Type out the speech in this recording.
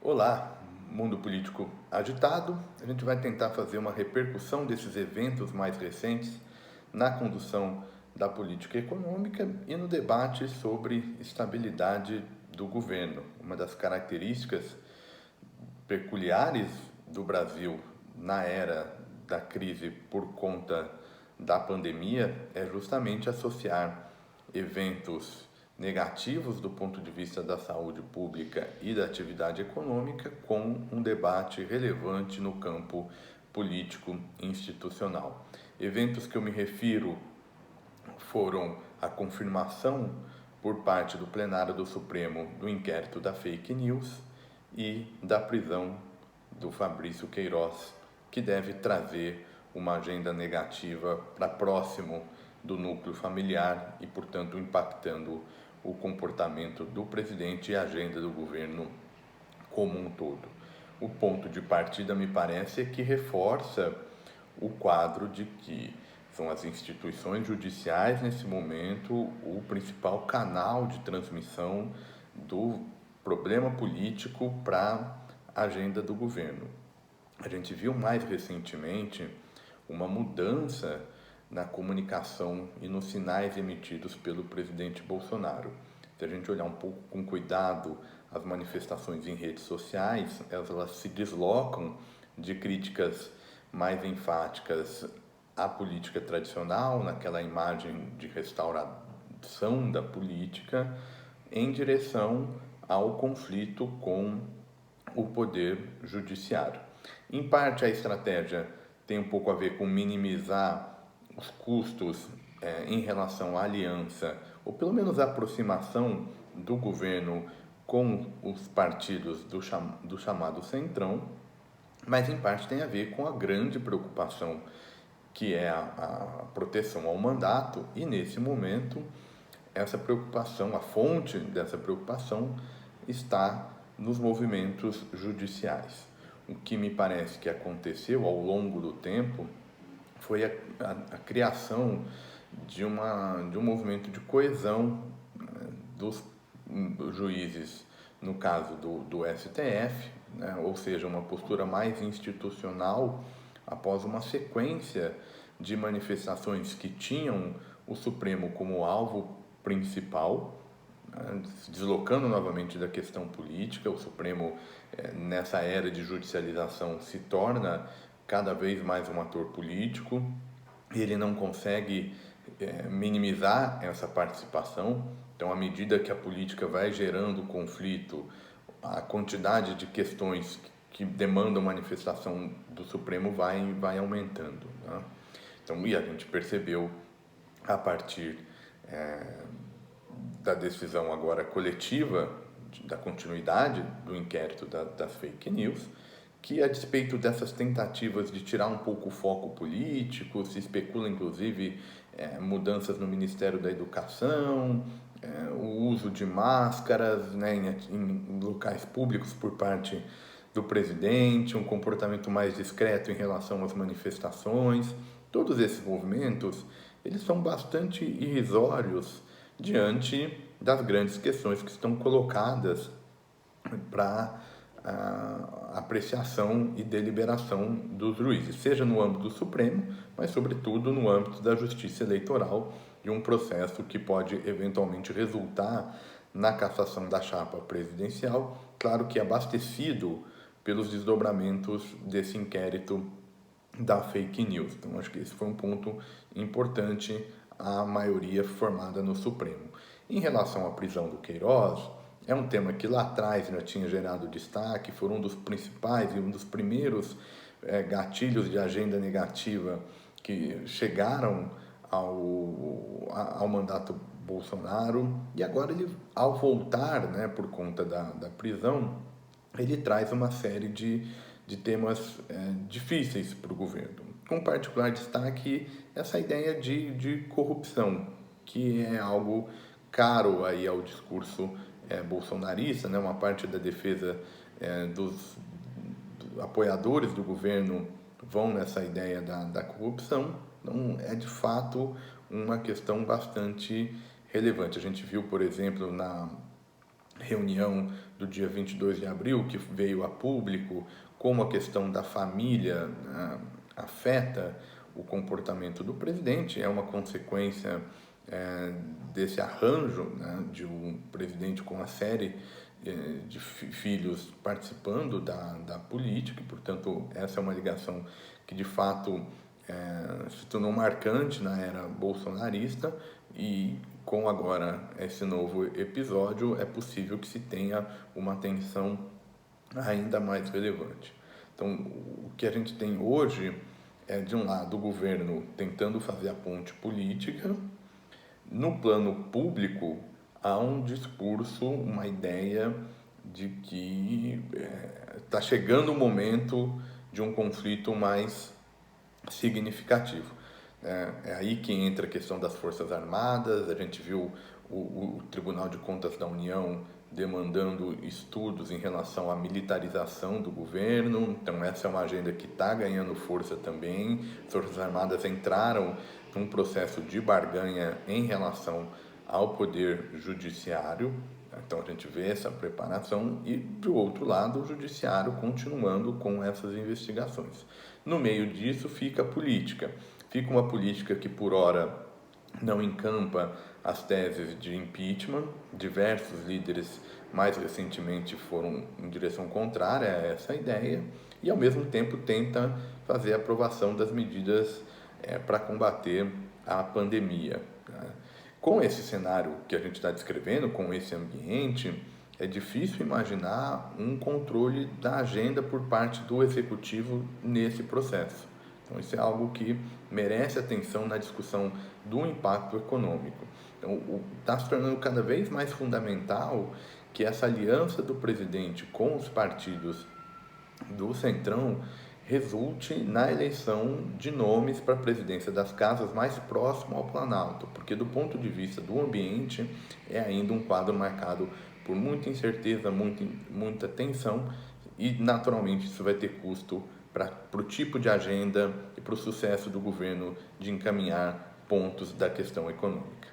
Olá, mundo político agitado. A gente vai tentar fazer uma repercussão desses eventos mais recentes na condução da política econômica e no debate sobre estabilidade do governo. Uma das características peculiares do Brasil na era da crise por conta da pandemia é justamente associar eventos negativos do ponto de vista da saúde pública e da atividade econômica com um debate relevante no campo político institucional. Eventos que eu me refiro foram a confirmação por parte do plenário do Supremo do inquérito da fake news e da prisão do Fabrício Queiroz, que deve trazer uma agenda negativa para próximo do núcleo familiar e, portanto, impactando o comportamento do presidente e a agenda do governo como um todo. O ponto de partida, me parece, é que reforça o quadro de que são as instituições judiciais, nesse momento, o principal canal de transmissão do problema político para a agenda do governo. A gente viu mais recentemente uma mudança na comunicação e nos sinais emitidos pelo presidente Bolsonaro. Se a gente olhar um pouco com cuidado as manifestações em redes sociais, elas se deslocam de críticas mais enfáticas à política tradicional, naquela imagem de restauração da política, em direção ao conflito com o poder judiciário. Em parte, a estratégia tem um pouco a ver com minimizar os custos em relação à aliança, ou pelo menos a aproximação do governo com os partidos do chamado Centrão, mas em parte tem a ver com a grande preocupação que é a proteção ao mandato, e nesse momento essa preocupação, a fonte dessa preocupação está nos movimentos judiciais. O que me parece que aconteceu ao longo do tempo foi a criação de um movimento de coesão dos juízes, no caso do STF, né? Ou seja, uma postura mais institucional após uma sequência de manifestações que tinham o Supremo como alvo principal, né? Deslocando novamente da questão política. O Supremo, nessa era de judicialização, se torna cada vez mais um ator político. Ele não consegue minimizar essa participação. Então, à medida que a política vai gerando conflito, a quantidade de questões que demandam manifestação do Supremo vai aumentando, né? Então, e a gente percebeu a partir da decisão agora coletiva, da continuidade do inquérito das fake news, que a despeito dessas tentativas de tirar um pouco o foco político, se especula inclusive mudanças no Ministério da Educação, o uso de máscaras, né, em locais públicos por parte do presidente, um comportamento mais discreto em relação às manifestações. Todos esses movimentos, eles são bastante irrisórios diante das grandes questões que estão colocadas para apreciação e deliberação dos juízes, seja no âmbito do Supremo, mas sobretudo no âmbito da Justiça Eleitoral, de um processo que pode eventualmente resultar na cassação da chapa presidencial, claro que abastecido pelos desdobramentos desse inquérito da fake news. Então, acho que esse foi um ponto importante, a maioria formada no Supremo. Em relação à prisão do Queiroz, é um tema que lá atrás já tinha gerado destaque, foi um dos principais e um dos primeiros gatilhos de agenda negativa que chegaram ao mandato Bolsonaro, e agora ele, ao voltar, né, por conta da prisão, ele traz uma série de temas difíceis para o governo. Com particular destaque essa ideia de corrupção, que é algo caro aí ao discurso bolsonarista, né? Uma parte da defesa dos apoiadores do governo vão nessa ideia da corrupção. Então, é de fato uma questão bastante relevante. A gente viu, por exemplo, reunião do dia 22 de abril, que veio a público, como a questão da família afeta o comportamento do presidente, é uma consequência desse arranjo, né, de um presidente com uma série de filhos participando da política, e, portanto, essa é uma ligação que, de fato, se tornou marcante na era bolsonarista, e com agora esse novo episódio é possível que se tenha uma tensão ainda mais relevante. Então, o que a gente tem hoje é, de um lado, o governo tentando fazer a ponte política. No plano público, há um discurso, uma ideia de que está chegando o momento de um conflito mais significativo. É aí que entra a questão das Forças Armadas. A gente viu o Tribunal de Contas da União demandando estudos em relação à militarização do governo. Então essa é uma agenda que está ganhando força também. As Forças Armadas entraram num processo de barganha em relação ao poder judiciário. Então a gente vê essa preparação e, do outro lado, o judiciário continuando com essas investigações. No meio disso fica a política. Fica uma política que, por hora, não encampa as teses de impeachment. Diversos líderes, mais recentemente, foram em direção contrária a essa ideia e, ao mesmo tempo, tenta fazer a aprovação das medidas para combater a pandemia. Com esse cenário que a gente está descrevendo, com esse ambiente, é difícil imaginar um controle da agenda por parte do executivo nesse processo. Então, isso é algo que merece atenção na discussão do impacto econômico. Então, está se tornando cada vez mais fundamental que essa aliança do presidente com os partidos do Centrão resulte na eleição de nomes para a presidência das casas mais próximo ao Planalto, porque, do ponto de vista do ambiente, é ainda um quadro marcado por muita incerteza, muita tensão, e naturalmente isso vai ter custo para o tipo de agenda e para o sucesso do governo de encaminhar pontos da questão econômica.